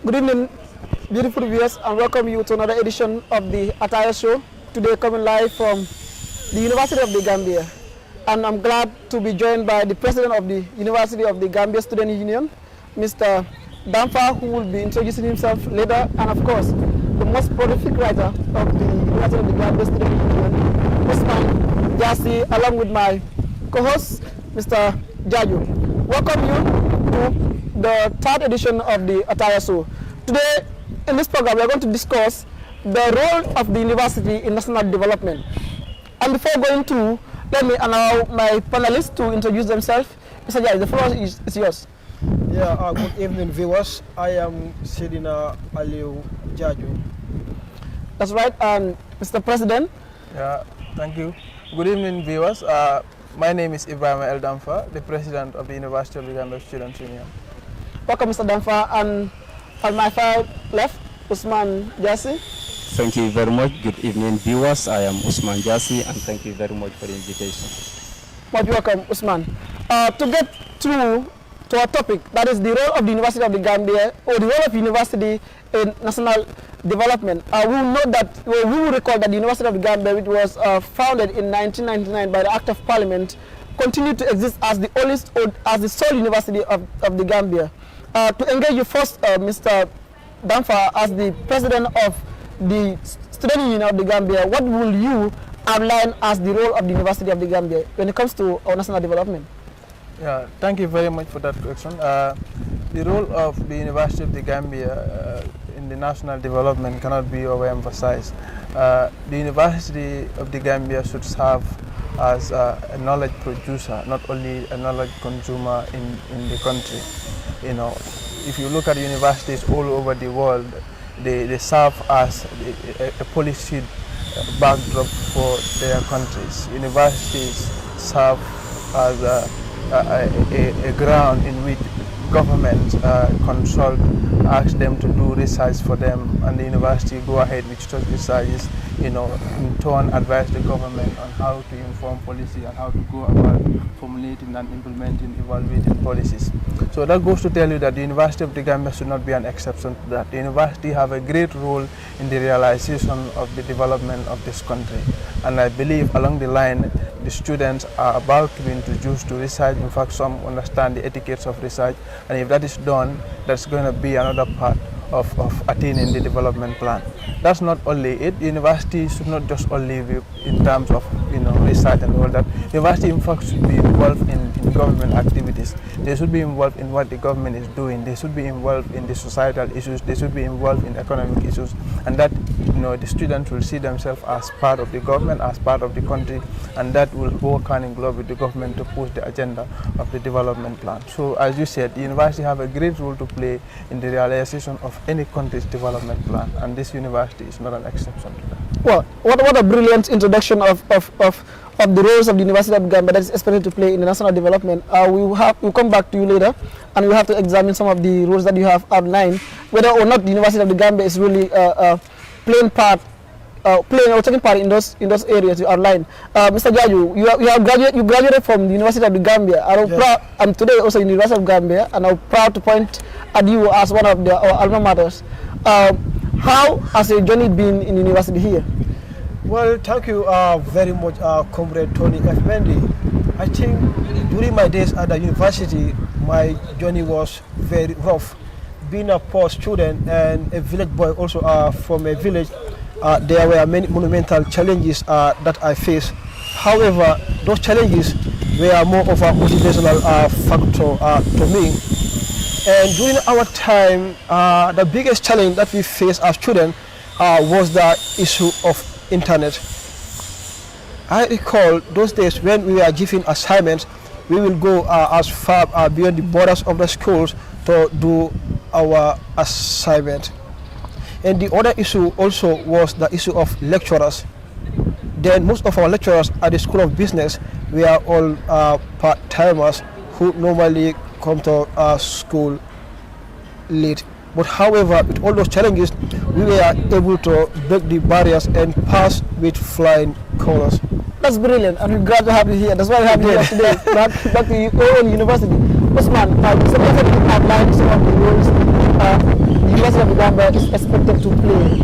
Good evening, beautiful viewers, and welcome you to another edition of the Attaya show. Today coming live from the University of the Gambia. And I'm glad to be joined by the President of the University of the Gambia Student Union, Mr. Damfa, who will be introducing himself later, and of course, the most prolific writer of the University of the Gambia Student Union, Usman Jassi, along with my co-host, Mr. Jaju. Welcome you to the third edition of the Attaya show. Today, in this program, we are going to discuss the role of the university in national development. And before going to, let me allow my panelists to introduce themselves. Mr. Jai, the floor is yours. Yeah, good evening, viewers. I am Sedina Aliu Jaju. That's right, and Mr. President. Yeah, thank you. Good evening, viewers. My name is Ibrahim El Damfa, the President of the University of the Gambia Students Union. Welcome, Mr. Damfa, and on my far left, Usman Jassi. Thank you very much. Good evening, viewers. I am Usman Jassi, and thank you very much for the invitation. Most welcome, Usman. To get through to our topic, that is the role of the University of the Gambia, or the role of university in national development. We will note that, we will recall that the University of the Gambia, which was founded in 1999 by the Act of Parliament, continued to exist as the oldest, as the sole university of the Gambia. To engage you first, Mr. Damfa, as the President of the Student Union of the Gambia, what will you outline as the role of the University of the Gambia when it comes to our national development? Yeah, thank you very much for that question. The role of the University of the Gambia in the national development cannot be overemphasized. The University of the Gambia should serve as a knowledge producer, not only a knowledge consumer in the country. You know, if you look at universities all over the world, they serve as a policy backdrop for their countries. Universities serve as a ground in which government consult, ask them to do research for them, and the university go ahead with such researches, you know, in turn advise the government on how to inform policy and how to go about formulating and implementing, evaluating policies. So that goes to tell you that the University of the Gambia should not be an exception to that. The university have a great role in the realization of the development of this country. And I believe along the line, the students are about to be introduced to research. In fact, some understand the etiquettes of research. And if that is done, that's going to be another part of attaining the development plan. That's not only it. The university should not just only be in terms of, you know, research and all that. The university, in fact, should be involved in government activities. They should be involved in what the government is doing. They should be involved in the societal issues. They should be involved in economic issues. And that, you know, the students will see themselves as part of the government, as part of the country, and that will work hand in glove with the government to push the agenda of the development plan. So, as you said, the university have a great role to play in the realization of any country's development plan, and this university is not an exception to that. Well, what a brilliant introduction of the roles of the University of Gambia that is expected to play in the national development. We'll come back to you later, and we'll have to examine some of the roles that you have outlined, whether or not the University of the Gambia is really playing or taking part in those areas you outlined. Mr. Jaju, you graduated from the University of the Gambia. I'm today also in the University of Gambia, and I'm proud to point at you as one of our alma maters. How has your journey been in university here? Well, thank you very much, Comrade Toney F. Mendy. I think during my days at the university, my journey was very rough. Being a poor student and a village boy also from a village, there were many monumental challenges that I faced. However, those challenges were more of a motivational factor to me. And during our time, the biggest challenge that we faced as students was the issue of internet. I recall those days when we were given assignments, we will go as far beyond the borders of the schools to do our assignment. And the other issue also was the issue of lecturers. Then most of our lecturers at the School of Business were all part-timers who normally come to school late. But however, with all those challenges, we were able to break the barriers and pass with flying colors. That's brilliant, and we're glad to have you here. That's why we have you here today, back to your own university. Osman, you outlined some of the roles the University of the Gambia is expected to play?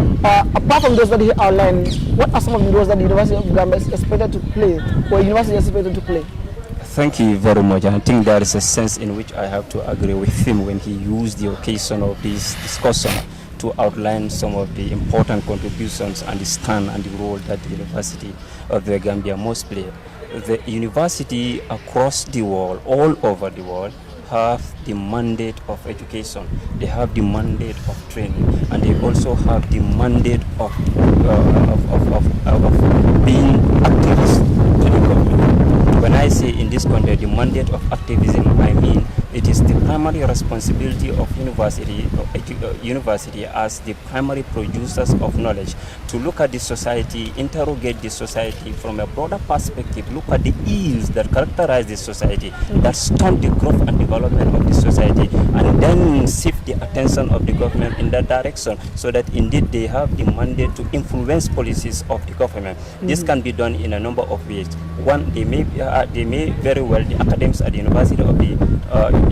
Apart from those that he outlined, what are some of the roles that the University of the Gambia is expected to play, or university is expected to play? Thank you very much. I think there is a sense in which I have to agree with him when he used the occasion of this discussion to outline some of the important contributions and the stand and the role that the University of the Gambia must play. The university across the world, all over the world, have the mandate of education, they have the mandate of training, and they also have the mandate of being activists to the government. When I say in this context the mandate of activism, I mean it is the primary responsibility of university as the primary producers of knowledge to look at the society, interrogate the society from a broader perspective, look at the ills that characterize the society, that stunt the growth and development of the society, and then shift the attention of the government in that direction, so that indeed they have the mandate to influence policies of the government. This can be done in a number of ways. One, they may very well, the academics at the university of the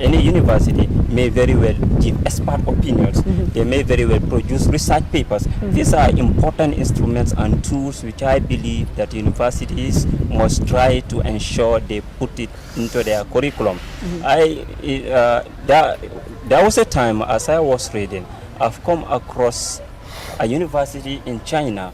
any university may very well give expert opinions. They may very well produce research papers. These are important instruments and tools which I believe that universities must try to ensure they put it into their curriculum. There was a time, as I was reading, I've come across a university in China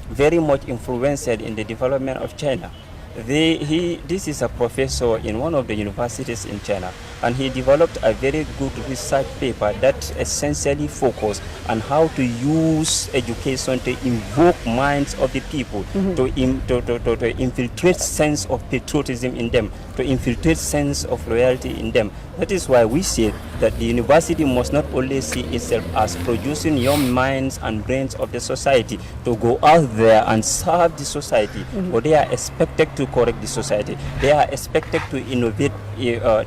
very much influenced in the development of China. This is a professor in one of the universities in China, and he developed a very good research paper that essentially focused on how to use education to invoke minds of the people, to infiltrate sense of patriotism in them, to infiltrate sense of loyalty in them. That is why we say that the university must not only see itself as producing young minds and brains of the society to go out there and serve the society, but they are expected to correct the society. They are expected to innovate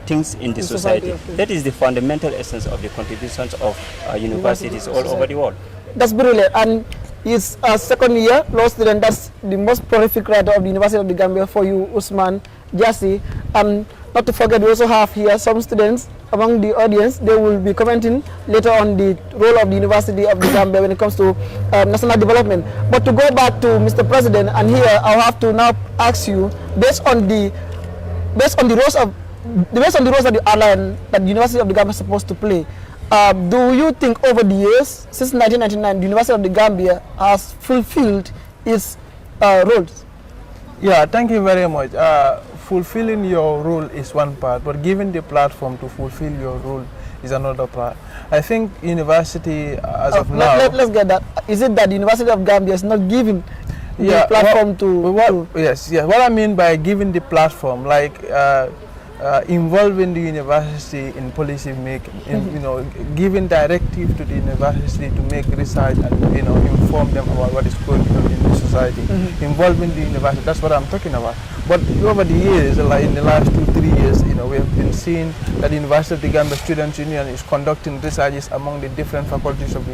things in the society. That is the fundamental essence of the contributions of universities all over the world. That's brilliant. And he's a second year law student. That's the most prolific writer of the University of the Gambia for you, Usman Jassi. And not to forget, we also have here some students among the audience. They will be commenting later on the role of the University of the Gambia when it comes to national development. But to go back to Mr. President, and here I'll have to now ask you, based on the roles that you outlined that the University of the Gambia is supposed to play, do you think over the years, since 1999, the University of the Gambia has fulfilled its roles? Yeah, thank you very much. Fulfilling your role is one part, but giving the platform to fulfill your role is another part. I think university, as of now... Let's get that. Is it that the University of Gambia is not giving the platform Yes. What I mean by giving the platform, like involving the university in policy making, giving directive to the university to make research and inform them about what is going on in the society, involving the university. That's what I'm talking about. But over the years, like in the last 2-3 years, we have been seeing that the University of the Gambia Students Union is conducting researches among the different faculties of the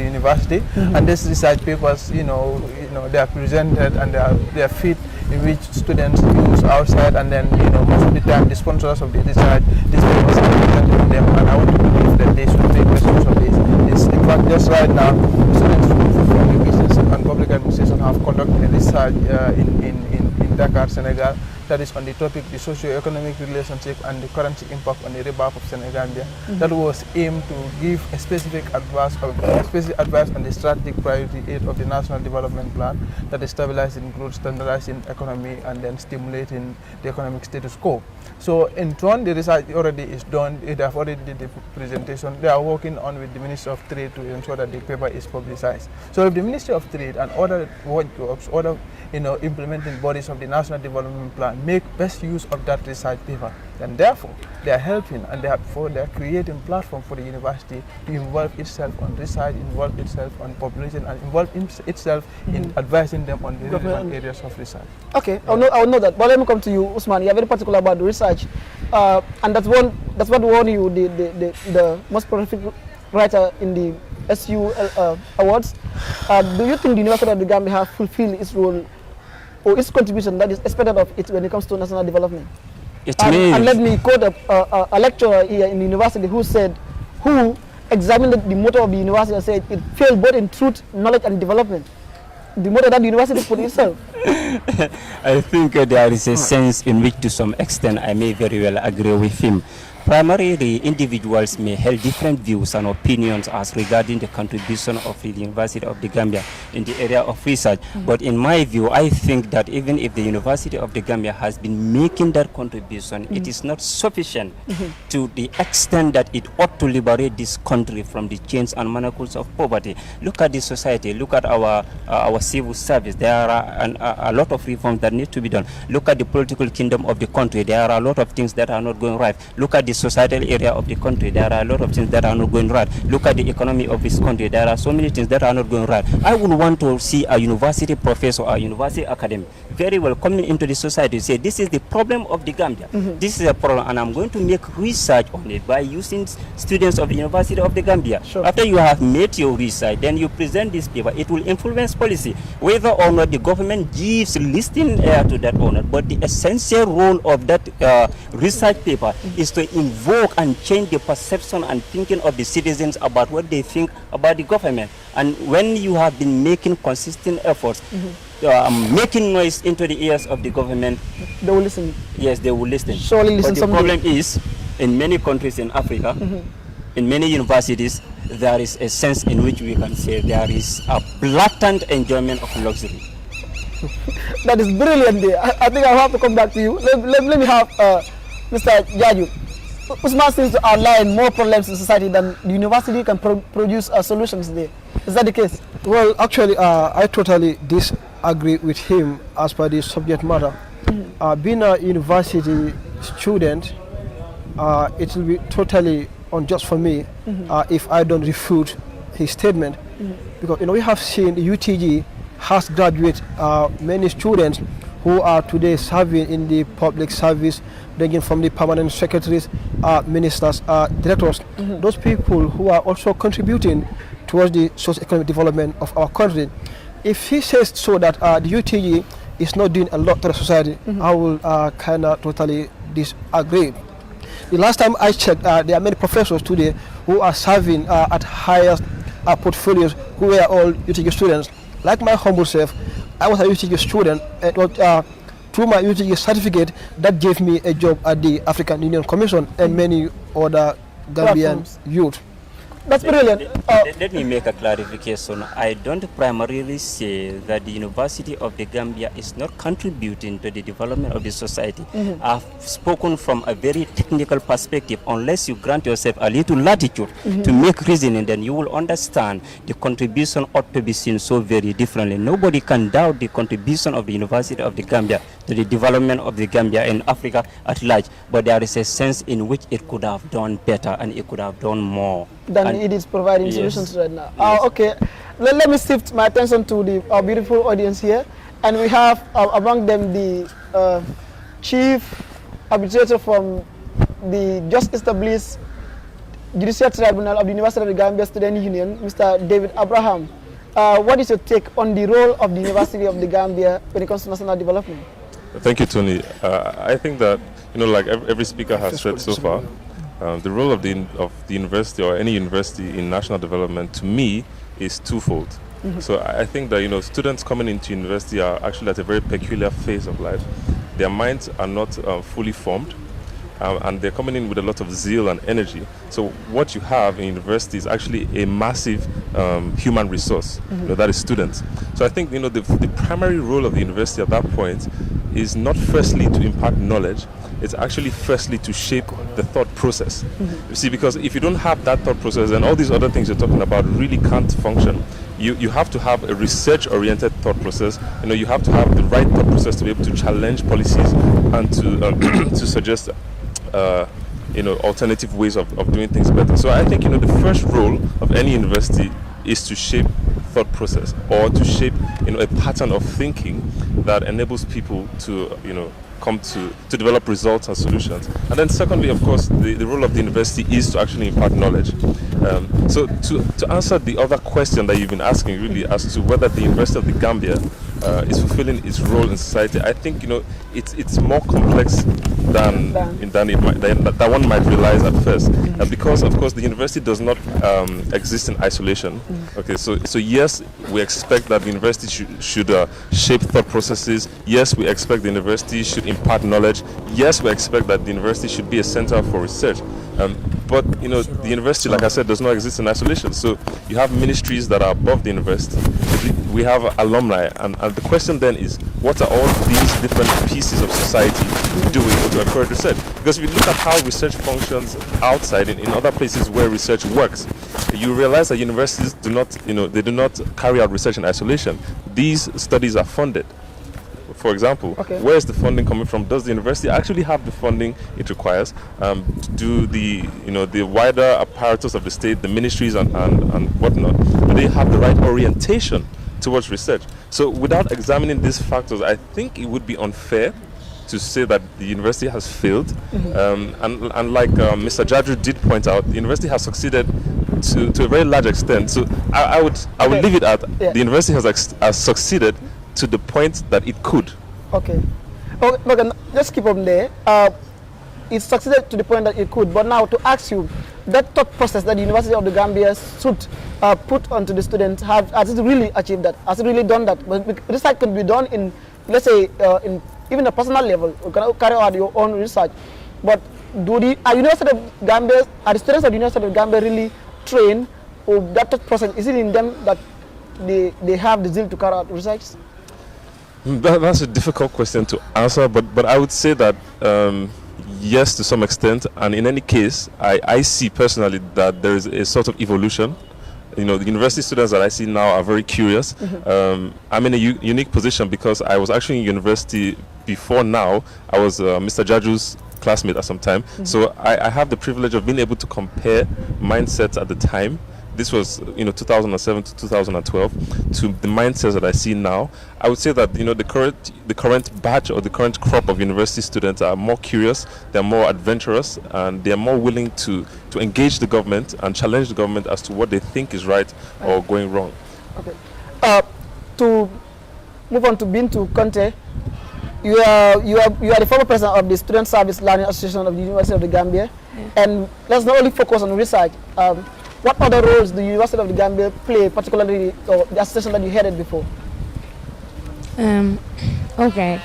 university, and these research papers, they are presented and they are fit in which students use outside, and then most of the time the sponsors of the research, these papers are presented to them, and I want to believe that they should take questions of this. In fact, just right now, students from the business and public administration have conducted a research in Dakar, Senegal, that is on the topic the socio-economic relationship and the currency impact on the rebirth of Senegambia. That was aimed to give a specific advice on the strategic priority 8 of the National Development Plan, that is stabilizing growth, standardizing economy, and then stimulating the economic status quo. So in turn, the research already is done. They have already did the presentation. They are working on with the Ministry of Trade to ensure that the paper is publicized. So if the Ministry of Trade and other workshops, other implementing bodies of the National Development Plan make best use of that research paper, then therefore they are helping, and they are creating platform for the university to involve itself on research, involve itself on population, and involve itself in advising them on the relevant areas of research. Okay, yeah. I'll know that. But let me come to you, Usman. You are very particular about the research, and that's what won you the most prolific writer in the SU awards. Do you think the University of the Gambia has fulfilled its role or its contribution that is expected of it when it comes to national development? And let me quote a lecturer here in the university who examine the motto of the university and say it failed both in truth, knowledge, and development. The motto that the university put itself. I think there is a sense in which, to some extent, I may very well agree with him. Primarily, individuals may hold different views and opinions as regarding the contribution of the University of the Gambia in the area of research. But in my view, I think that even if the University of the Gambia has been making that contribution, it is not sufficient to the extent that it ought to liberate this country from the chains and manacles of poverty. Look at the society, look at our civil service. There are a lot of reforms that need to be done. Look at the political kingdom of the country. There are a lot of things that are not going right. Look at the societal area of the country. There are a lot of things that are not going right. Look at the economy of this country. There are so many things that are not going right. I would want to see a university professor or a university academic very well coming into the society to say, this is the problem of the Gambia. This is a problem, and I'm going to make research on it by using students of the University of the Gambia. Sure. After you have made your research, then you present this paper. It will influence policy, whether or not the government gives listening ear to that or not. But the essential role of that research paper is to invoke and change the perception and thinking of the citizens about what they think about the government. And when you have been making consistent efforts, making noise into the ears of the government, they will listen. Yes, they will listen. Surely listen. But the problem is, in many countries in Africa, in many universities, there is a sense in which we can say there is a blatant enjoyment of luxury. That is brilliant there. I think I'll have to come back to you. Let me have Mr. Jaju. Usman seems to outline more problems in society than the university can produce solutions there. Is that the case? Well, actually, I totally disagree with him as per the subject matter. Being a university student, it will be totally unjust for me if I don't refute his statement. Because we have seen UTG has graduated many students who are today serving in the public service, ranging from the permanent secretaries, ministers, directors. Those people who are also contributing towards the socio-economic development of our country. If he says so that the UTG is not doing a lot to the society, I will kind of totally disagree. The last time I checked, there are many professors today who are serving at higher portfolios who were all UTG students. Like my humble self, I was a UTG student. It was through my UTG certificate that gave me a job at the African Union Commission and many other Gambian youth. That's brilliant. Let me make a clarification. I don't primarily say that the University of the Gambia is not contributing to the development of the society. I've spoken from a very technical perspective. Unless you grant yourself a little latitude to make reasoning, then you will understand the contribution ought to be seen so very differently. Nobody can doubt the contribution of the University of the Gambia to the development of the Gambia and Africa at large, but there is a sense in which it could have done better and it could have done more than it is providing solutions right now. Okay, let me shift my attention to our beautiful audience here, and we have among them the chief arbitrator from the just established Judicial Tribunal of the University of the Gambia Student Union, Mr. David Abraham. What is your take on the role of the University of the Gambia when it comes to national development? Thank you, Tony. I think that, like every speaker has said so far, the role of the university or any university in national development, to me, is twofold. So I think that, students coming into university are actually at a very peculiar phase of life. Their minds are not fully formed, and they're coming in with a lot of zeal and energy. So what you have in university is actually a massive human resource, that is students. So I think, the primary role of the university at that point is not firstly to impart knowledge, it's actually firstly to shape the thought process. You see, because if you don't have that thought process, then all these other things you're talking about really can't function. You have to have a research-oriented thought process. You have to have the right thought process to be able to challenge policies and to to suggest alternative ways of doing things better. So I think the first role of any university is to shape thought process, or to shape a pattern of thinking that enables people to come to develop results and solutions. And then secondly, of course, the role of the university is to actually impart knowledge. So to answer the other question that you've been asking, really, as to whether the University of the Gambia is fulfilling its role in society. I think it's more complex than one might realize at first, because of course the university does not exist in isolation. Okay, so yes, we expect that the university should shape thought processes. Yes, we expect the university should impart knowledge. Yes, we expect that the university should be a center for research. But the university, like I said, does not exist in isolation. So you have ministries that are above the university. We have alumni, and the question then is, what are all these different pieces of society doing to encourage research? Because if you look at how research functions outside in other places where research works, you realize that universities do not carry out research in isolation. These studies are funded. For example, where is the funding coming from? Does the university actually have the funding it requires to do the wider apparatus of the state, the ministries and whatnot? Do they have the right orientation towards research? So without examining these factors, I think it would be unfair to say that the university has failed. And like Mr. Jaju did point out, the university has succeeded to a very large extent. So I would leave it at the university has succeeded to the point that it could. Okay, let's keep on there. It succeeded to the point that it could, but now to ask you, that thought process that the University of the Gambia should put onto the students, has it really achieved that? Has it really done that? But research could be done in, let's say, in even a personal level. You can carry out your own research. But are the students of the University of Gambia really trained, or that thought process, is it in them that they have the zeal to carry out research? That's a difficult question to answer, but I would say that yes, to some extent. And in any case, I see personally that there is a sort of evolution. The university students that I see now are very curious. I'm in a unique position because I was actually in university before now. I was Mr. Jaju's classmate at some time. So I have the privilege of being able to compare mindsets at the time. This was 2007 to 2012 to the mindsets that I see now. I would say that the current batch or the current crop of university students are more curious, they're more adventurous, and they're more willing to engage the government and challenge the government as to what they think is right or going wrong. Okay. To move on to Bintu Conte, you are the former president of the Student Service Learning Association of the University of the Gambia, and let's not only focus on research. What other roles do the University of the Gambia play, particularly the association that you headed before? Okay.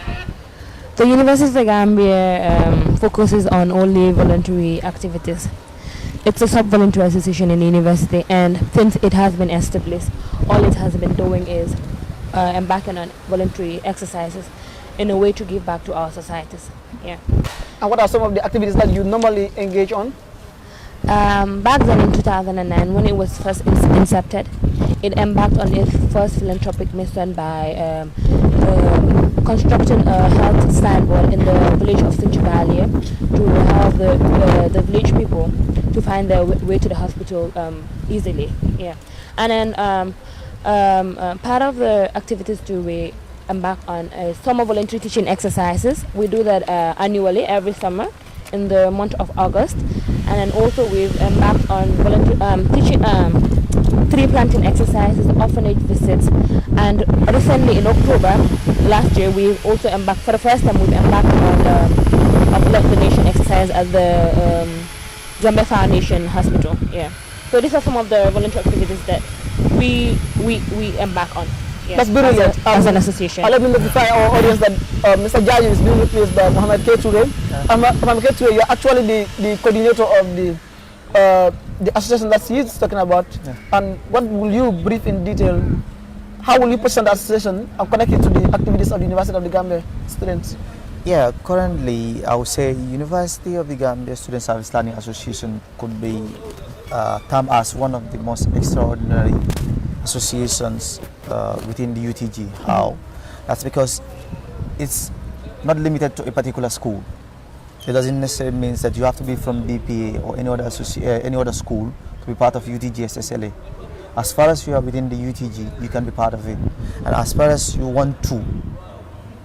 The University of the Gambia focuses on only voluntary activities. It's a sub-voluntary association in the university, and since it has been established, all it has been doing is embarking on voluntary exercises in a way to give back to our societies. Yeah. And what are some of the activities that you normally engage on? Back then in 2009, when it was first incepted, it embarked on its first philanthropic mission by constructing a health signboard in the village of Sinchibalia to help the village people to find their way to the hospital easily. Yeah, and then part of the activities we embark on summer voluntary teaching exercises. We do that annually every summer in the month of August, and then also we've embarked on teaching tree planting exercises, orphanage visits, and recently in October last year we've also embarked, for the first time we've embarked on a blood donation exercise at the Gamby Foundation Hospital. Yeah, so these are some of the voluntary activities that we embark on. Yeah, that's brilliant. As an association. Let me notify our audience that Mr. Jaji is being replaced by Mohamed K. Toure. Mohamed K. Toure, you're actually the coordinator of the association that he is talking about. Yeah. And what will you brief in detail? How will you present the association and connect it to the activities of the University of the Gambia students? Yeah, currently I would say University of the Gambia Student Service Learning Association could be termed as one of the most extraordinary associations within the UTG. How? That's because it's not limited to a particular school. It doesn't necessarily mean that you have to be from DPA or any other school to be part of UTG SSLA. As far as you are within the UTG, you can be part of it. And as far as you want to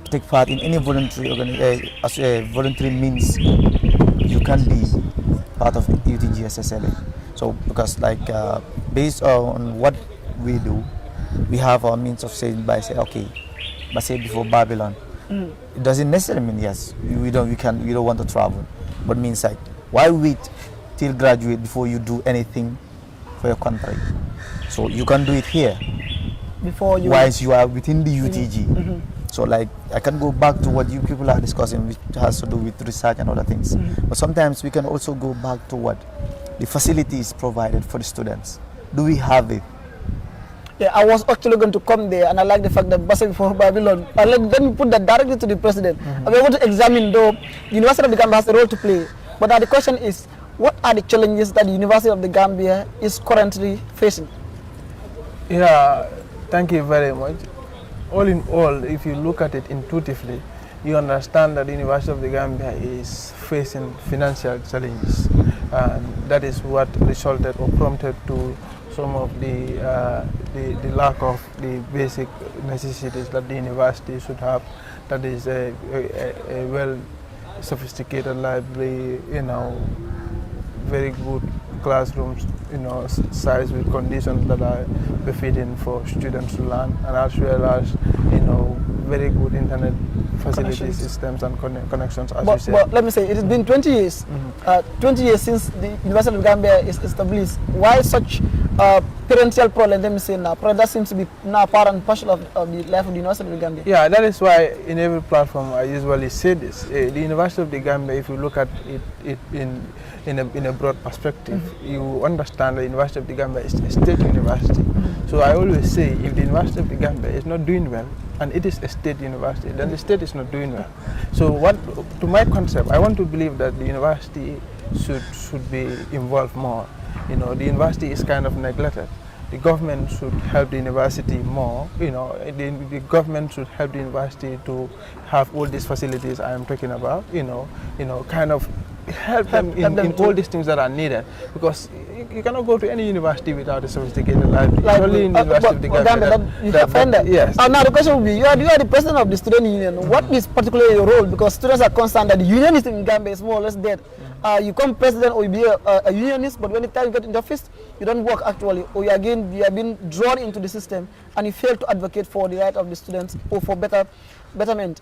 take part in any voluntary means, you can be part of UTG SSLA. So because based on what we do, we have our means of saying okay, but say before Babylon. It doesn't necessarily mean yes, we don't want to travel, but means like why wait till graduate before you do anything for your country? So you can do it here before you. Whilst you are within the UTG. So like I can go back to what you people are discussing, which has to do with research and other things. But sometimes we can also go back to what the facilities provided for the students. Do we have it? Yeah, I was actually going to come there, and I like the fact that Basel before Babylon. Let me put that directly to the president. We want to examine, though, the University of the Gambia has a role to play. But the question is, what are the challenges that the University of the Gambia is currently facing? Yeah, thank you very much. All in all, if you look at it intuitively, you understand that the University of the Gambia is facing financial challenges, and that is what resulted or prompted to some of the lack of the basic necessities that the university should have. That is a well sophisticated library, very good classrooms, size with conditions that are befitting for students to learn, and as well as very good internet facility systems and connections, as you said. But let me say, it has been 20 years, 20 years since the University of Gambia is established. Why such parental problem, let me say now, that seems to be now part and parcel of the life of the University of Gambia? Yeah, that is why in every platform I usually say this. The University of the Gambia, if you look at it in a broad perspective, you understand the University of the Gambia is a state university. So I always say, if the University of the Gambia is not doing well, and it is a state university, then the state is not doing well. So to my concept, I want to believe that the university should be involved more. The university is kind of neglected. The government should help the university more. The government should help the university to have all these facilities I am talking about. Kind of help them in all these things that are needed, because you cannot go to any university without a sophisticated library. Only in the University of the Gambia. Yes. Now the question will be, you are the president of the student union. What is particularly your role? Because students are concerned that the unionist in Gambia is more or less dead. You come president or you be a unionist, but when the time you get in the office, you don't work actually, or you are being drawn into the system, and you fail to advocate for the right of the students or for betterment.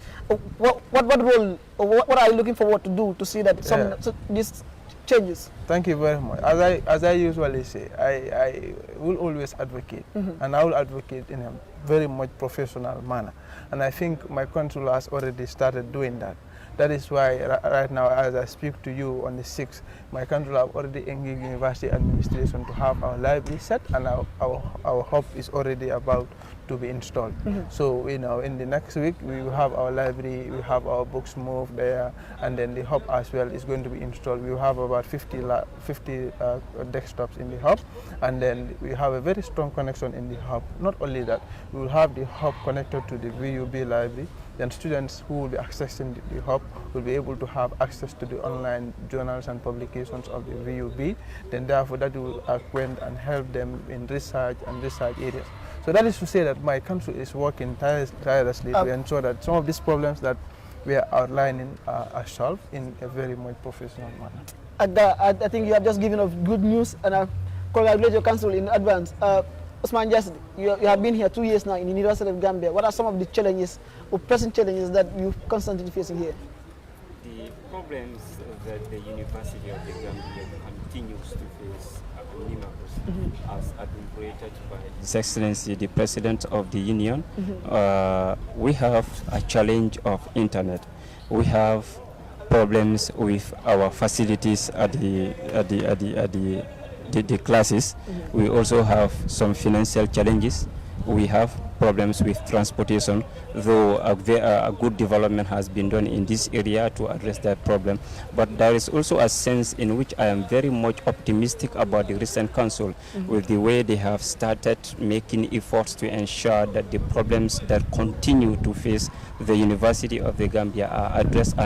What role, or what are you looking forward to do to see that some these changes? Thank you very much. As I usually say, I will always advocate, and I will advocate in a very much professional manner. And I think my council has already started doing that. That is why right now, as I speak to you on the 6th, my council have already engaged university administration to have our library set, and our hub is already about to be installed. So in the next week we will have our library, we have our books moved there, and then the hub as well is going to be installed. We will have about 50 desktops in the hub, and then we have a very strong connection in the hub. Not only that, we will have the hub connected to the VUB library. Then students who will be accessing the hub will be able to have access to the online journals and publications of the VUB. Then therefore that will acquaint and help them in research and research areas. So that is to say that my council is working tirelessly to ensure that some of these problems that we are outlining are solved in a very much professional manner. I think you have just given us good news, and I congratulate your council in advance. Osman Jasdi, you have been here 2 years now in the University of Gambia. What are some of the challenges or present challenges that you're constantly facing here? The problems that the University of the Gambia continues to face are numerous, as adumbrated by His Excellency the President of the Union. We have a challenge of internet. We have problems with our facilities at the classes. We also have some financial challenges. We have problems with transportation, though a good development has been done in this area to address that problem. But there is also a sense in which I am very much optimistic about the recent council, with the way they have started making efforts to ensure that the problems that continue to face the University of the Gambia are addressed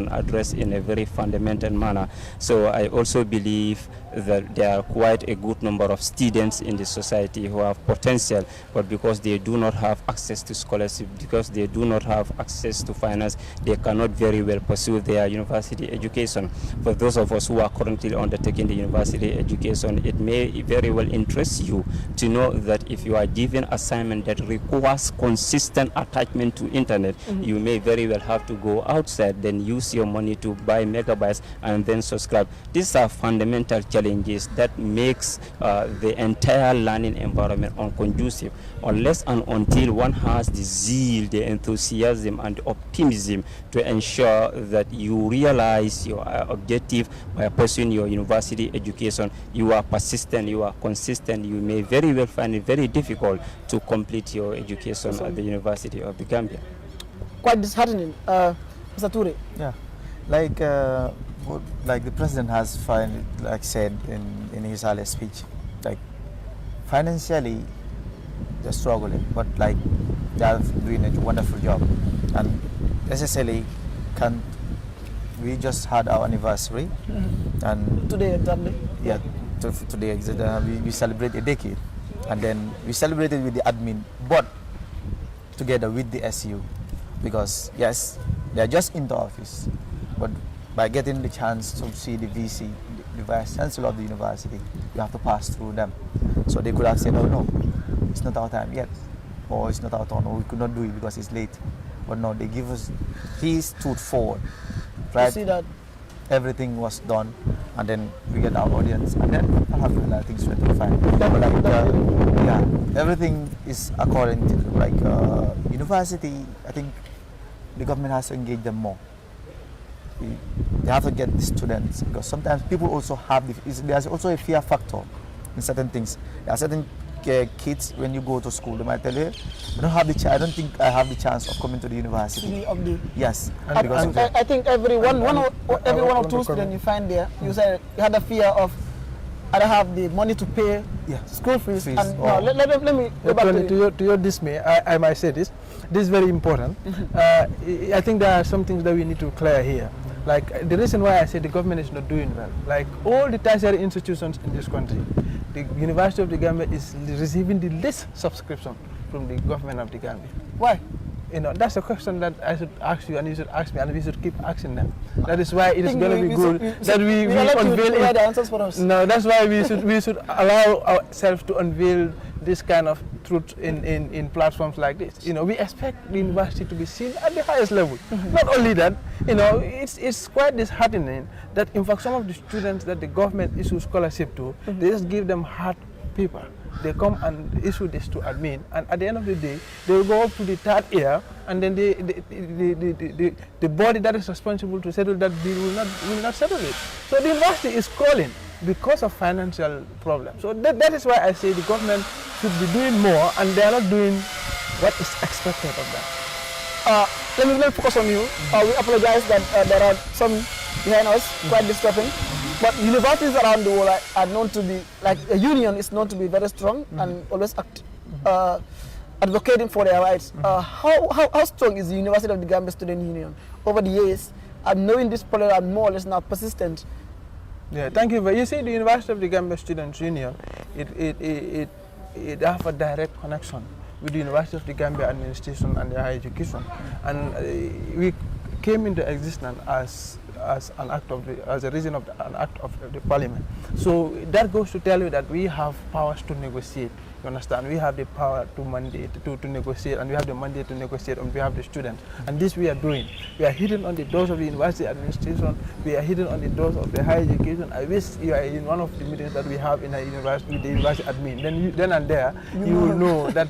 in a very fundamental manner. So I also believe that there are quite a good number of students in the society who have potential, but because they do not have access to scholarship, because they do not have access to finance, they cannot very well pursue their university education. For those of us who are currently undertaking the university education, it may very well interest you to know that if you are given assignment that requires consistent attachment to internet, you may very well have to go outside, then use your money to buy megabytes and then subscribe. These are fundamental challenges that makes the entire learning environment unconducive, unless and until one has the zeal, the enthusiasm and the optimism to ensure that you realize your objective by pursuing your university education. You are persistent, you are consistent, you may very well find it very difficult to complete your education at the University of the Gambia. Quite disheartening, Mr. Toure. Yeah, like the president has said in his earlier speech, like financially they're struggling, but like they are doing a wonderful job. And necessarily, we just had our anniversary, and Today, exactly. yeah, today we celebrate a decade, and then we celebrated with the admin, but together with the SU, because yes, they are just in the office, but by getting the chance to see the VC, the vice chancellor of the university, you have to pass through them. So they could have said, oh no, it's not our time yet, or it's not our turn, or we could not do it because it's late. But no, they give us, he stood forward, right? You see that? Everything was done, and then we get our audience, and then alhamdulillah, things went fine. But like, yeah, everything is according to like university. I think the government has to engage them more. They have to get the students, because sometimes people also have there's also a fear factor in certain things. There are certain kids, when you go to school, they might tell you, I don't think I have the chance of coming to the university. Yes. I think every one or two students you find there, you said you had a fear of, I don't have the money to pay school fees. And no, let me go back to your dismay, I might say this. This is very important. I think there are some things that we need to clear here. Like the reason why I say the government is not doing well, like all the tertiary institutions in this country, the University of the Gambia is receiving the least subscription from the government of the Gambia. Why? You know, that's a question that I should ask you, and you should ask me, and we should keep asking them. That is why it is going to be good that we unveil the answers for us. No, that's why we should allow ourselves to unveil this kind of truth in platforms like this. You know, we expect the university to be seen at the highest level. Not only that, you know, it's quite disheartening that in fact some of the students that the government issues scholarship to, they just give them hard paper. They come and issue this to admin, and at the end of the day, they will go up to the third year, and then the body that is responsible to settle that bill will not settle it. So the university is calling because of financial problems. So that is why I say the government should be doing more, and they are not doing what is expected of them. Let me focus on you. We apologize that there are some behind us, quite disturbing. But universities around the world are known to be, like a union is known to be very strong and always advocating for their rights. How strong is the University of the Gambia Student Union over the years, and knowing this problem are more or less now persistent? Yeah, thank you. But you see, the University of the Gambia Students Union, it have a direct connection with the University of the Gambia administration and the higher education, and we came into existence as an act of an act of the parliament. So that goes to tell you that we have powers to negotiate. You understand? We have the power to mandate to negotiate, and we have the mandate to negotiate on behalf of the students. And this we are doing. We are hitting on the doors of the university administration. We are hitting on the doors of the higher education. I wish you are in one of the meetings that we have in the university with the university admin. Then and there, you will know that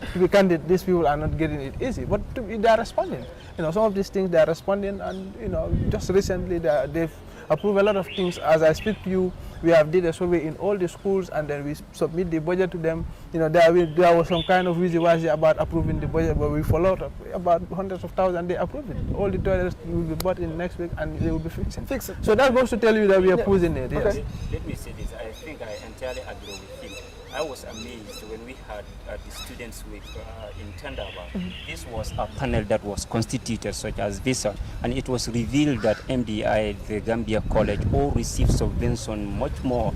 these people are not getting it easy. But they are responding. You know, some of these things they are responding, and you know, just recently they've approved a lot of things. As I speak to you, we have did a survey in all the schools, and then we submit the budget to them. You know, there was some kind of wishy-washy about approving the budget, but we followed up about hundreds of thousands. They approved it. All the toilets will be bought in next week, and they will be fixed. So that goes to tell you that we are pushing it. Yes. Let me say this. I think I entirely agree with him. I was amazed when we had the Students' Week in Tandaba. This was a panel that was constituted, such as Visa, and it was revealed that MDI, the Gambia College, all received subvention much more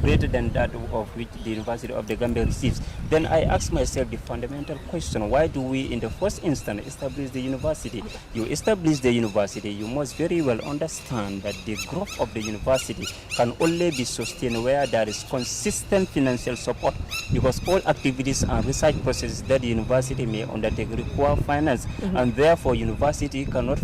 greater than that of which the University of the Gambia receives. Then I asked myself the fundamental question: why do we, in the first instance, establish the university? You establish the university, you must very well understand that the growth of the university can only be sustained where there is consistent financial support, because all activities and research processes that the university may undertake require finance, and therefore university cannot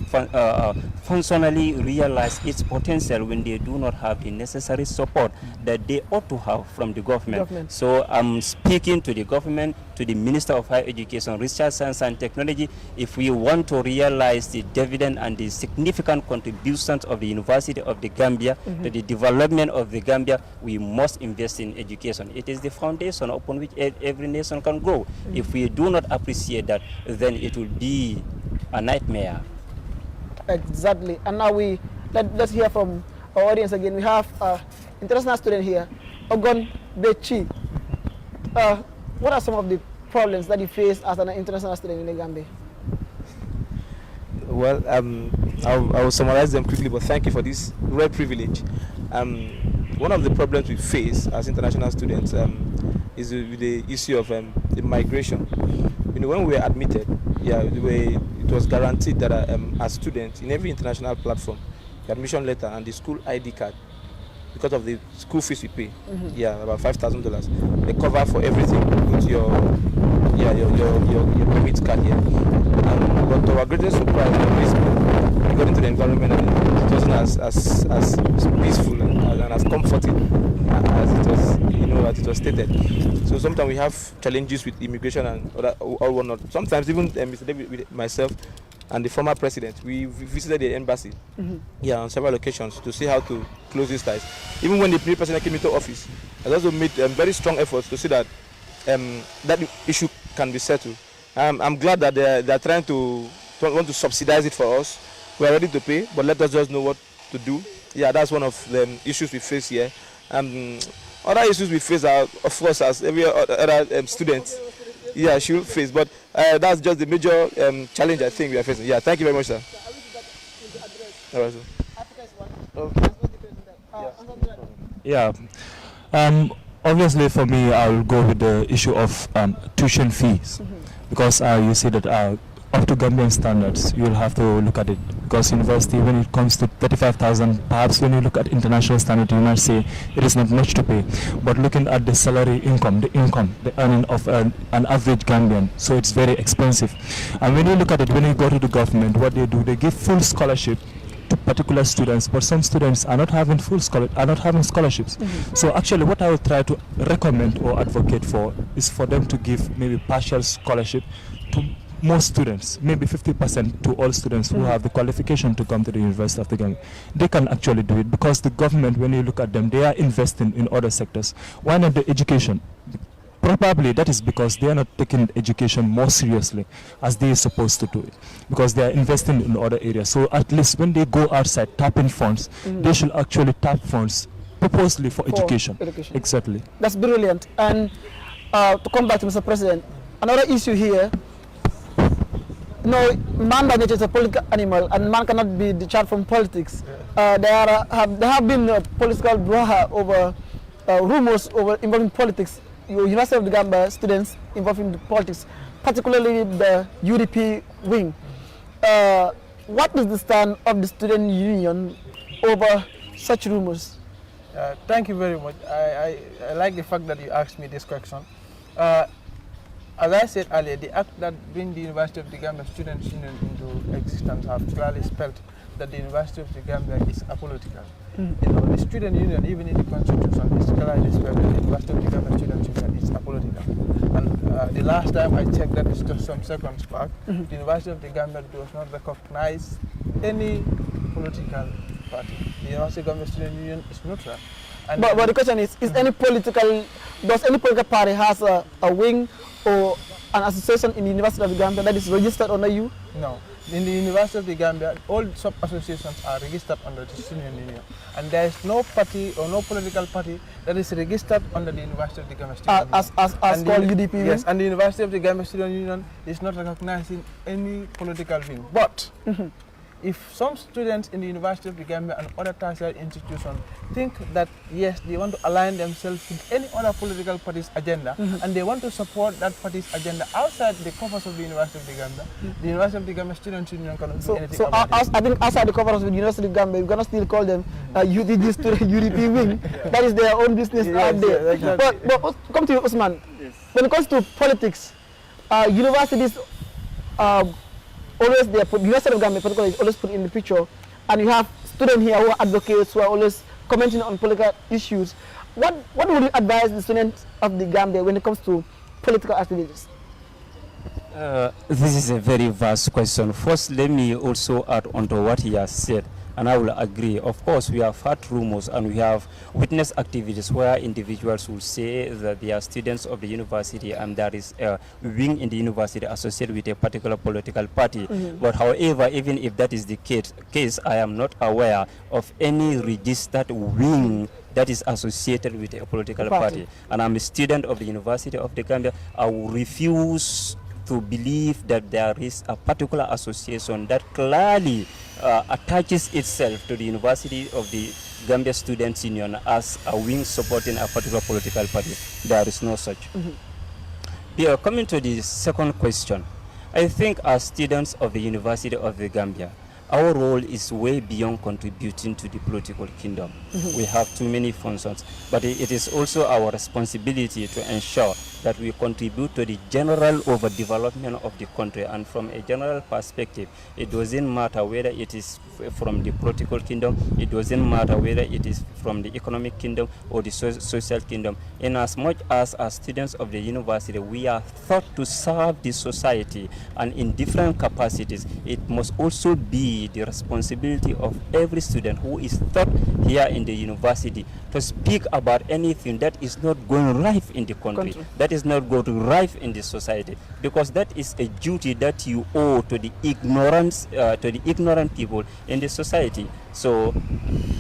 functionally realize its potential when they do not have the necessary support that they ought to have from the government. So I'm speaking to the government, to the Minister of Higher Education, Research, Science and Technology. If we want to realize the dividend and the significant contributions of the University of the Gambia to the development of the Gambia, we must invest in education. It is the foundation upon which every nation can grow. If we do not appreciate that, then it will be a nightmare. Exactly. And now let's hear from our audience again. We have international student here, Ogon Bechi. What are some of the problems that you face as an international student in the Gambia? Well, I will summarize them quickly, but thank you for this rare privilege. One of the problems we face as international students is with the issue of the migration. You know, when we were admitted, it was guaranteed that as students in every international platform, the admission letter and the school ID card, because of the school fees we pay, about $5,000, they cover for everything with your permit card here. But to our greatest surprise, we got into the environment and it wasn't as peaceful and as comforting as it was stated. So sometimes we have challenges with immigration and all whatnot. Sometimes even Mr. David, with myself and the former president, we visited the embassy on several occasions to see how to close these ties. Even when the new president came into office, I also made very strong efforts to see that that issue can be settled. I'm glad that they're trying to want to subsidize it for us. We're ready to pay, but let us just know what to do. Yeah, that's one of the issues we face here. Other issues we face are, of course, as every other student should face, but that's just the major challenge I think we are facing. Yeah, thank you very much, sir. All right, sir. Obviously for me, I'll go with the issue of tuition fees, because you see that up to Gambian standards, you'll have to look at it, because university, when it comes to 35,000, perhaps when you look at international standard, you might say it is not much to pay. But looking at the salary income, the earning of an average Gambian, so it's very expensive. And when you look at it, when you go to the government, what they do, they give full scholarship to particular students, but some students are not having scholarships. So actually what I would try to recommend or advocate for is for them to give maybe partial scholarship to most students, maybe 50% to all students who have the qualification to come to the University of the Gambia. They can actually do it, because the government, when you look at them, they are investing in other sectors. Why not the education? Probably that is because they are not taking education more seriously as they are supposed to do it, because they are investing in other areas. So at least when they go outside tapping funds, they should actually tap funds purposely for education. Exactly. That's brilliant. And to come back to Mr. President, another issue here, man by nature is a political animal, and man cannot be discharged from politics. There have been political brouhaha over rumors involving politics. University of the Gambia students involved in politics, particularly the UDP wing. What is the stand of the student union over such rumors? Thank you very much. I like the fact that you asked me this question. As I said earlier, the act that brings the University of the Gambia Students' Union into existence have clearly spelled that the University of the Gambia is apolitical. The student union, even in the constitution, is clearly spelled that the University of the Gambia Students' Union is apolitical. And the last time I checked, that is just some seconds back, the University of the Gambia does not recognize any political party. The University of the Gambia Student Union is neutral. And but the question is does any political party has a wing or an association in the University of the Gambia that is registered under you? No. in the University of the Gambia, all sub-associations are registered under the student union. And there is no party or no political party that is registered under the University of the Gambia Student Union. As called UDP? Yes, and the University of the Gambia Student Union is not recognizing any political wing. But if some students in the University of the Gambia and other tertiary institutions think that, yes, they want to align themselves with any other political party's agenda, and they want to support that party's agenda outside the covers of the University of the Gambia, the University of the Gambia Student Union cannot do anything about it. I think outside the covers of the University of the Gambia, we're going to still call them UDG student UDP wing. That is their own business out there. Exactly. But come to you, Usman. Yes. When it comes to politics, universities always there, University of Gambia particularly is always put in the picture, and you have students here who are advocates who are always commenting on political issues. What would you advise the students of the Gambia when it comes to political activities? This is a very vast question. First, let me also add on to what he has said, and I will agree. Of course, we have heard rumors and we have witnessed activities where individuals will say that they are students of the university and there is a wing in the university associated with a particular political party. But however, even if that is the case, I am not aware of any registered wing that is associated with a political party. And I'm a student of the University of the Gambia. I will refuse to believe that there is a particular association that clearly attaches itself to the University of the Gambia Students Union as a wing supporting a particular political party. There is no such. Coming to the second question, I think as students of the University of the Gambia, our role is way beyond contributing to the political kingdom. We have too many functions, but it is also our responsibility to ensure that we contribute to the general overdevelopment of the country. And from a general perspective, it doesn't matter whether it is from the political kingdom, it doesn't matter whether it is from the economic kingdom or the social kingdom. In as much as students of the university, we are thought to serve the society, and in different capacities, it must also be the responsibility of every student who is taught here in the university to speak about anything that is not going right in the country, that is not going right in the society, because that is a duty that you owe to the ignorant people in the society. So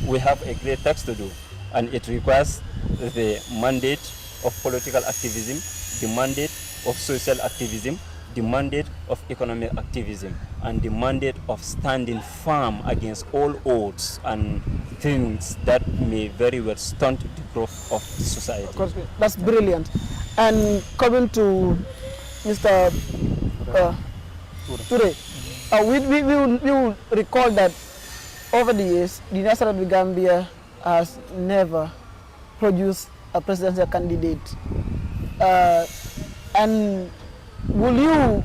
we have a great task to do, and it requires the mandate of political activism, the mandate of social activism, the mandate of economic activism, and the mandate of standing firm against all odds and things that may very well stunt the growth of the society. Of course, that's brilliant. And coming to Mr. Toure, we will recall that over the years, the University of the Gambia has never produced a presidential candidate. And will you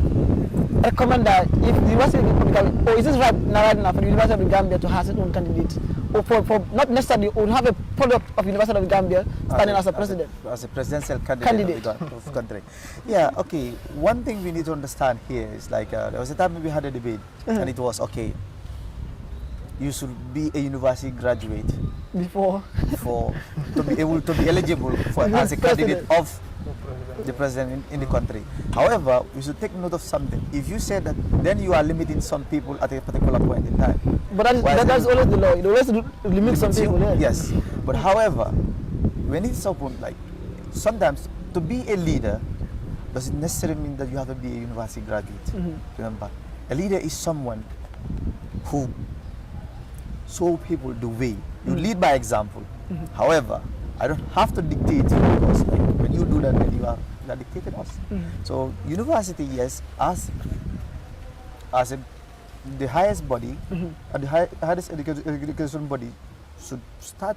recommend that if the University of the Gambia, or is this right now for the University of the Gambia to have its own candidate, or for not necessarily, or have a product of the University of the Gambia standing as a president? As a presidential candidate of the country. Yeah, okay. One thing we need to understand here is like, there was a time we had a debate, and it was, okay, you should be a university graduate before to be able to be eligible for as a candidate of the president in the country. However, we should take note of something. If you say that, then you are limiting some people at a particular point in time. But that's always the law. It always limits some people. Yes. But however, when it's open, like sometimes to be a leader doesn't necessarily mean that you have to be a university graduate. Remember, a leader is someone who show people the way. You lead by example. However, I don't have to dictate you, because like, when you do that, then you are dictating us. So university, yes, as the highest body, and the highest education body should start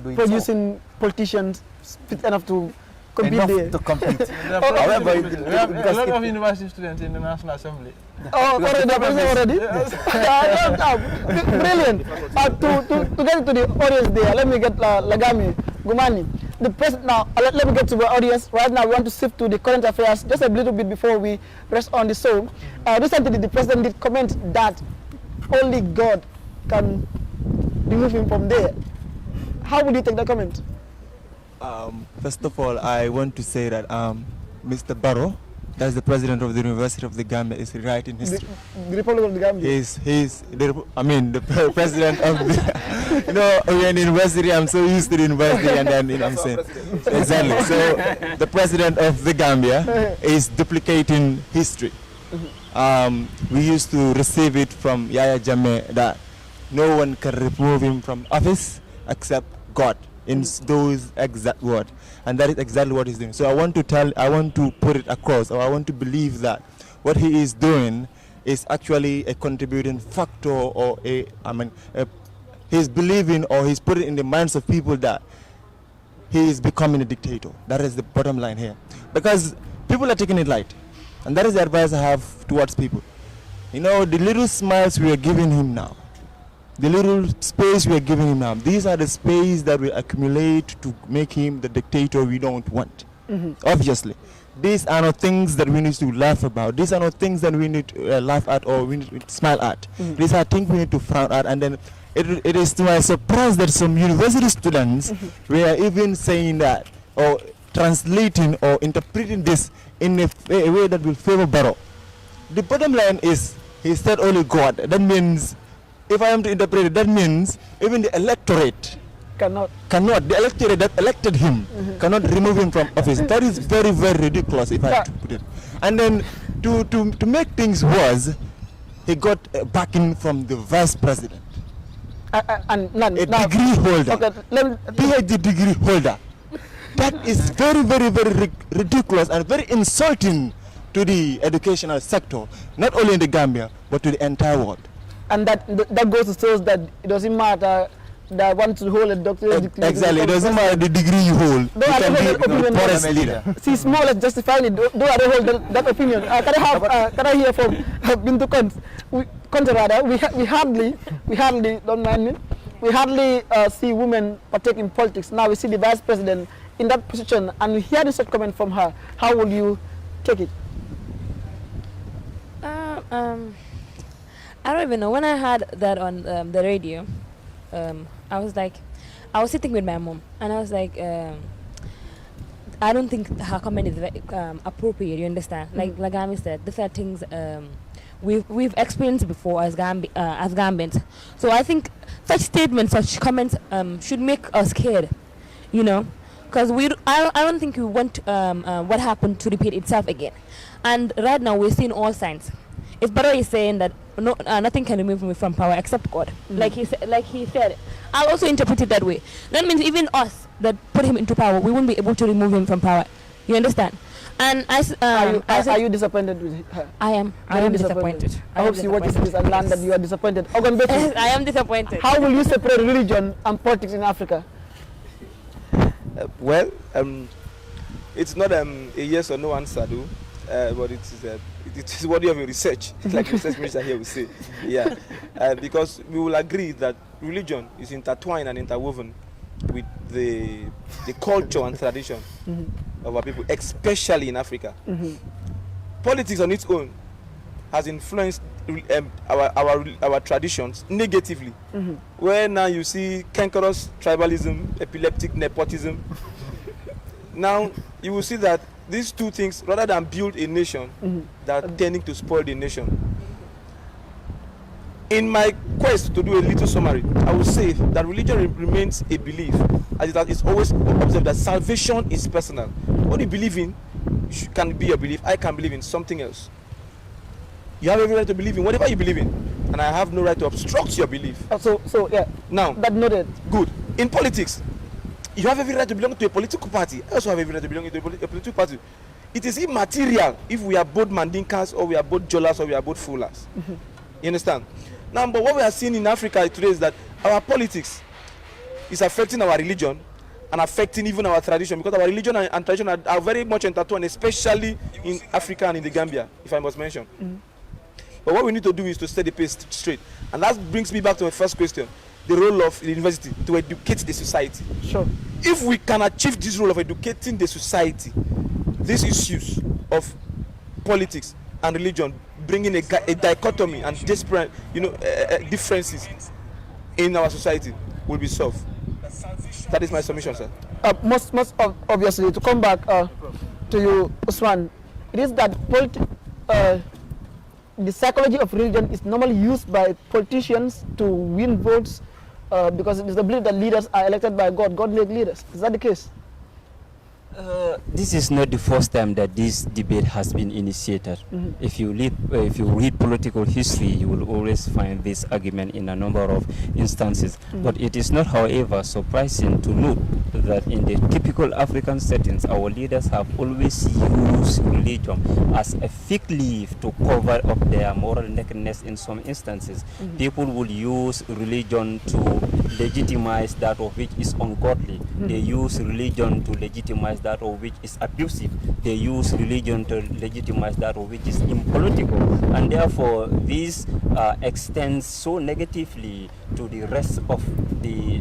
doing producing politicians fit enough to compete there. To compete. However, we have a lot of university students in the National Assembly. Oh, already? Brilliant. To get into the audience there, let me get Lagami, Gumani. The president now, let me get to the audience. Right now, we want to shift to the current affairs just a little bit before we rest on the show. Recently, the president did comment that only God can remove him from there. How would you take that comment? First of all, I want to say that Mr. Barrow That's the president of the University of the Gambia is writing history. The Republic of the Gambia. The president of the, we're in the university, I'm so used to the university, and then, I'm saying, exactly. So, the president of the Gambia is duplicating history. We used to receive it from Yaya Jammeh that no one can remove him from office except God, in those exact words. And that is exactly what he's doing. So I want to put it across, or I want to believe that what he is doing is actually a contributing factor, or he's believing, or he's putting in the minds of people that he is becoming a dictator. That is the bottom line here. Because people are taking it light. And that is the advice I have towards people. The little smiles we are giving him now, the little space we are giving him now, these are the space that will accumulate to make him the dictator we don't want. Obviously. These are not things that we need to laugh about. These are not things that we need to laugh at, or we need to smile at. These are things we need to frown at. And then it is to my surprise that some university students were even saying that, or translating or interpreting this in a way that will favor Barrow. The bottom line is, he said only God. That means, if I am to interpret it, that means even the electorate cannot, the electorate that elected him cannot remove him from office. That is very, very ridiculous, if I have to put it. And then, to make things worse, he got backing from the vice president. Degree holder. PhD degree holder. That is very, very, very ridiculous and very insulting to the educational sector, not only in the Gambia, but to the entire world. And that goes to show that it doesn't matter that want to hold a doctorate degree. Exactly, it doesn't matter the degree you hold. You can be a forest leader. She's more or less justifying it. Though I don't hold that opinion. Can I hear from Bintu Conte? We hardly, don't mind me, we hardly see women partake in politics. Now we see the vice president in that position, and we hear this comment from her. How will you take it? I don't even know. When I heard that on the radio, I was sitting with my mom, and I was like, I don't think her comment is very, appropriate. You understand? Like Gamby said, these are things we've experienced before as Gambians. So I think such statements, such comments, should make us scared. Because I don't think we want what happened to repeat itself again. And right now we're seeing all signs. If Barrow is saying that nothing can remove me from power except God, like he said, I'll also interpret it that way. That means even us that put him into power, we won't be able to remove him from power. You understand? And are you disappointed with her? I am. I am disappointed. I hope she watches this and learns that you are disappointed. I am disappointed. How will you separate religion and politics in Africa? It's not a yes or no answer, though. But it is worthy of your research. It's like research minister here will say. Yeah. Because we will agree that religion is intertwined and interwoven with the culture and tradition of our people, especially in Africa. Politics on its own has influenced our traditions negatively. Where now you see cankerous tribalism, epileptic nepotism. Now you will see that these two things, rather than build a nation, they are tending to spoil the nation. In my quest to do a little summary, I will say that religion remains a belief, as it is always observed that salvation is personal. What you believe in can be your belief. I can believe in something else. You have every right to believe in whatever you believe in, and I have no right to obstruct your belief. So yeah. Now, that noted. Good. In politics, you have every right to belong to a political party. I also have every right to belong to a political party. It is immaterial if we are both Mandinkas or we are both Jolas or we are both Fulas. You understand? Now, but what we are seeing in Africa today is that our politics is affecting our religion and affecting even our tradition, because our religion and tradition are very much intertwined, especially in Africa and in the Gambia, if I must mention. But what we need to do is to set the pace straight. And that brings me back to my first question, the role of the university to educate the society. Sure. If we can achieve this role of educating the society, these issues of politics and religion, bringing a dichotomy and disparate, differences in our society will be solved. That is my submission, sir. Most obviously, to come back to you, Usman, it is that the psychology of religion is normally used by politicians to win votes because it is the belief that leaders are elected by God. God make leaders. Is that the case? This is not the first time that this debate has been initiated. If you read political history, you will always find this argument in a number of instances. But it is not, however, surprising to note that in the typical African settings, our leaders have always used religion as a fig leaf to cover up their moral nakedness in some instances. People will use religion to legitimize that of which is ungodly. They use religion to legitimize that of which is abusive. They use religion to legitimize that of which is impolitical, and therefore this extends so negatively to the rest of the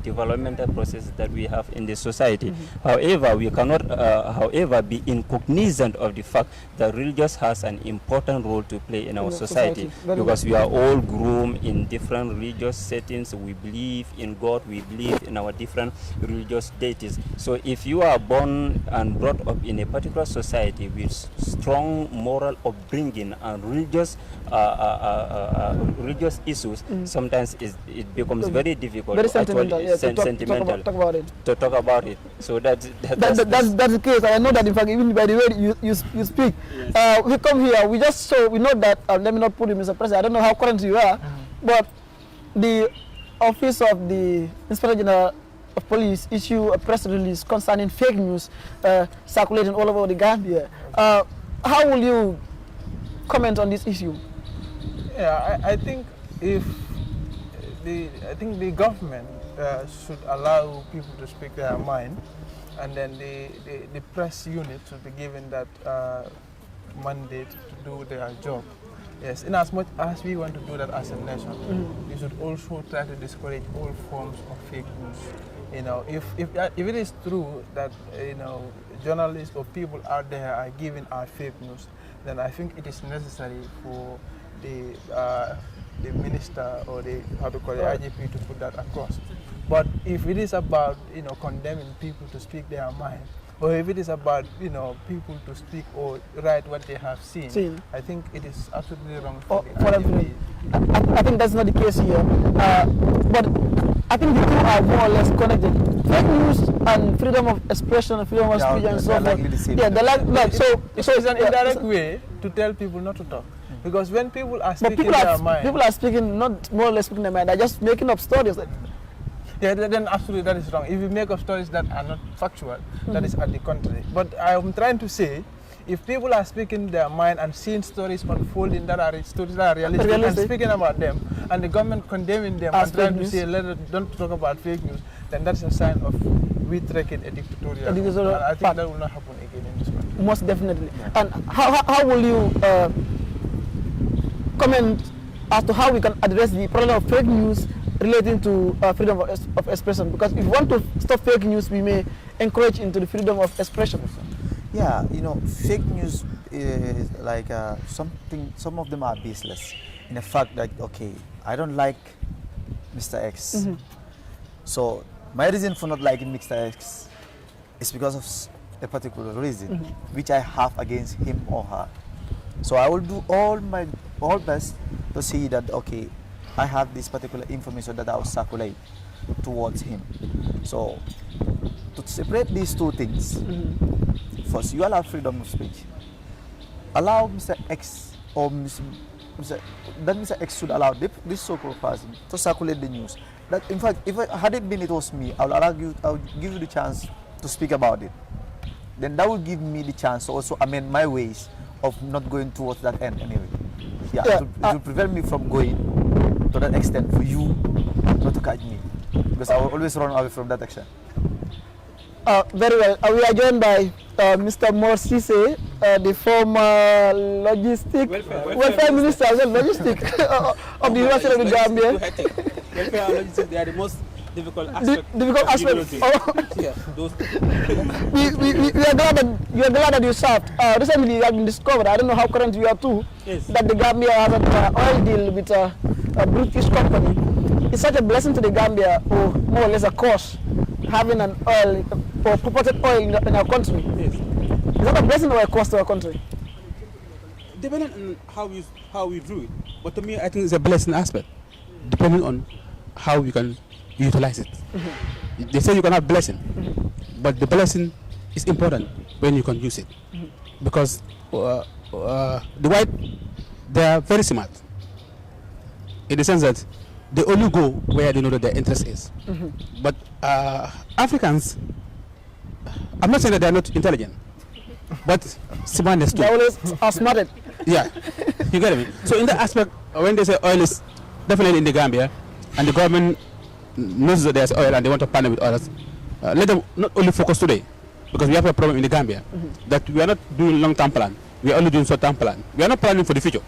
developmental process that we have in the society. However, we cannot however be incognizant of the fact that religious has an important role to play in our society, because we are all groomed in different religious settings. We believe in God, we believe in our different religious deities. So if you are born and brought up in a particular society with strong moral upbringing and religious religious issues, sometimes it becomes very difficult, very sentimental, to talk about it. So that's the case. I know that, in fact, even by the way you speak, we come here, we know that, let me not put you, Mr. President, I don't know how current you are, but the Office of the Inspector General of Police issue a press release concerning fake news circulating all over the Gambia. How will you comment on this issue? Yeah, I think the government should allow people to speak their mind, and then the press unit should be given that mandate to do their job. Yes, in as much as we want to do that as a nation, we should also try to discourage all forms of fake news. You know, if it is true that journalists or people out there are giving out fake news, then I think it is necessary for the minister or the IGP to put that across. But if it is about condemning people to speak their mind, or if it is about people to speak or write what they have seen. I think it is absolutely wrong for the I think that's not the case here. But I think the two are more or less connected. Fake news and freedom of expression and freedom of speech and so forth. Yeah, so it's an indirect way to tell people not to talk. Because when people are speaking their mind, people are speaking, not more or less speaking their mind, they're just making up stories. Yeah, then absolutely that is wrong. If you make up stories that are not factual, that is at the contrary. But I am trying to say, if people are speaking their mind and seeing stories unfolding that are realistic and speaking about them, and the government condemning them and trying to say, don't talk about fake news, then that's a sign of we taking a dictatorial. And I think that will not happen again in this country. Most definitely. Yeah. And how will you comment as to how we can address the problem of fake news relating to freedom of expression? Because if we want to stop fake news, we may encourage into the freedom of expression. Yeah, fake news is like something. Some of them are baseless in the fact that, okay, I don't like Mr. X, so my reason for not liking Mr. X is because of a particular reason which I have against him or her. So I will do all best to see that, okay, I have this particular information that I will circulate towards him. So to separate these two things, first you allow freedom of speech. Allow Mr. X or Mr. X should allow this so-called person to circulate the news. That, in fact, had it been it was me, I would give you the chance to speak about it. Then that would give me the chance to also amend my ways of not going towards that end anyway. Yeah, it will prevent me from going to that extent for you not to catch me, because I will always run away from that action. Very well. We are joined by Mr. Morsise, the former welfare minister, logistics of the University of the Gambia. Welfare and logistics, they are the most difficult aspect. We are glad that you served. Recently, you have been discovered, I don't know how current you are too, that the Gambia has an oil deal with a British company. It's such a blessing to the Gambia, or more or less a curse, having an oil or purported oil in our country. Yes. Is that a blessing or a cost to our country? Depending on how we do it, but to me, I think it's a blessing aspect, depending on how we can utilize it. They say you can have blessing, but the blessing is important when you can use it, because the white, they are very smart, in the sense that they only go where they know that their interest is. But Africans, I'm not saying that they are not intelligent, but smartness too. They always are smarted. Yeah, you get me. So in that aspect, when they say oil is definitely in the Gambia, and the government knows that there's oil and they want to partner with others, let them not only focus today, because we have a problem in the Gambia, that we are not doing long-term plan, we are only doing short-term plan. We are not planning for the future.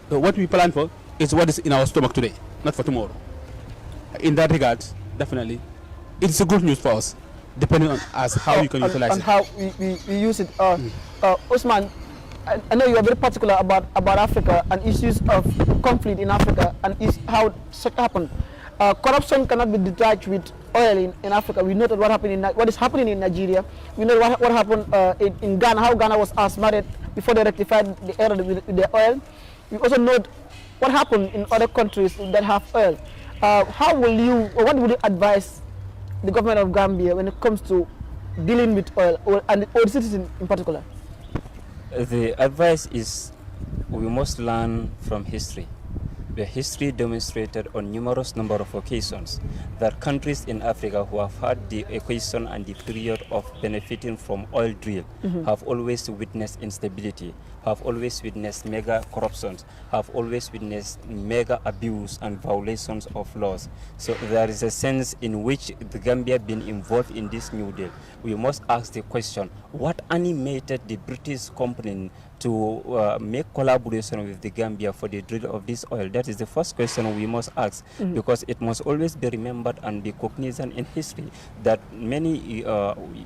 What we plan for is what is in our stomach today, not for tomorrow. In that regard, definitely, it's a good news for us, depending on us how we can utilize and it. how we use it. Usman, I know you are very particular about Africa and issues of conflict in Africa and how such happen. Corruption cannot be detached with oil in Africa. We know that what is happening in Nigeria. We know what happened in Ghana, how Ghana was asthmatic before they rectified the error with the oil. We also know what happened in other countries that have oil. How will you, or what would you advise the government of Gambia when it comes to dealing with oil, and the citizens in particular? The advice is we must learn from history. The history demonstrated on numerous number of occasions that countries in Africa who have had the occasion and the period of benefiting from oil drill have always witnessed instability, have always witnessed mega corruptions, have always witnessed mega abuse and violations of laws. So there is a sense in which the Gambia being involved in this new deal. We must ask the question, what animated the British company to make collaboration with the Gambia for the drill of this oil? That is the first question we must ask, because it must always be remembered and be cognizant in history that many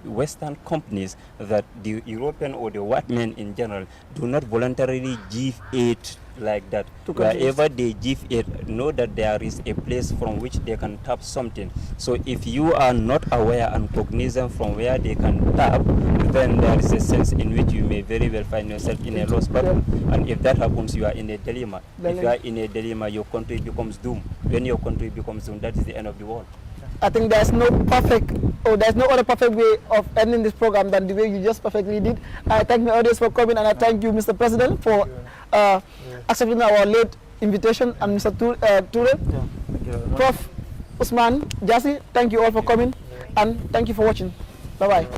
Western companies, that the European or the white men in general, do not voluntarily give aid like that. Wherever they give aid, know that there is a place from which they can tap something. So if you are not aware and cognizant from where they can tap, then there is a sense in which you may very well find yourself in a lost battle. And if that happens, you are in a dilemma. If you are in a dilemma, your country becomes doomed. When your country becomes doomed, that is the end of the world. I think there's no other perfect way of ending this program than the way you just perfectly did. I thank my audience for coming, and I thank you, Mr. President, for accepting our late invitation, and Mr. Ture, Prof. Usman, Jasi, thank you all for coming, and thank you for watching. Bye-bye.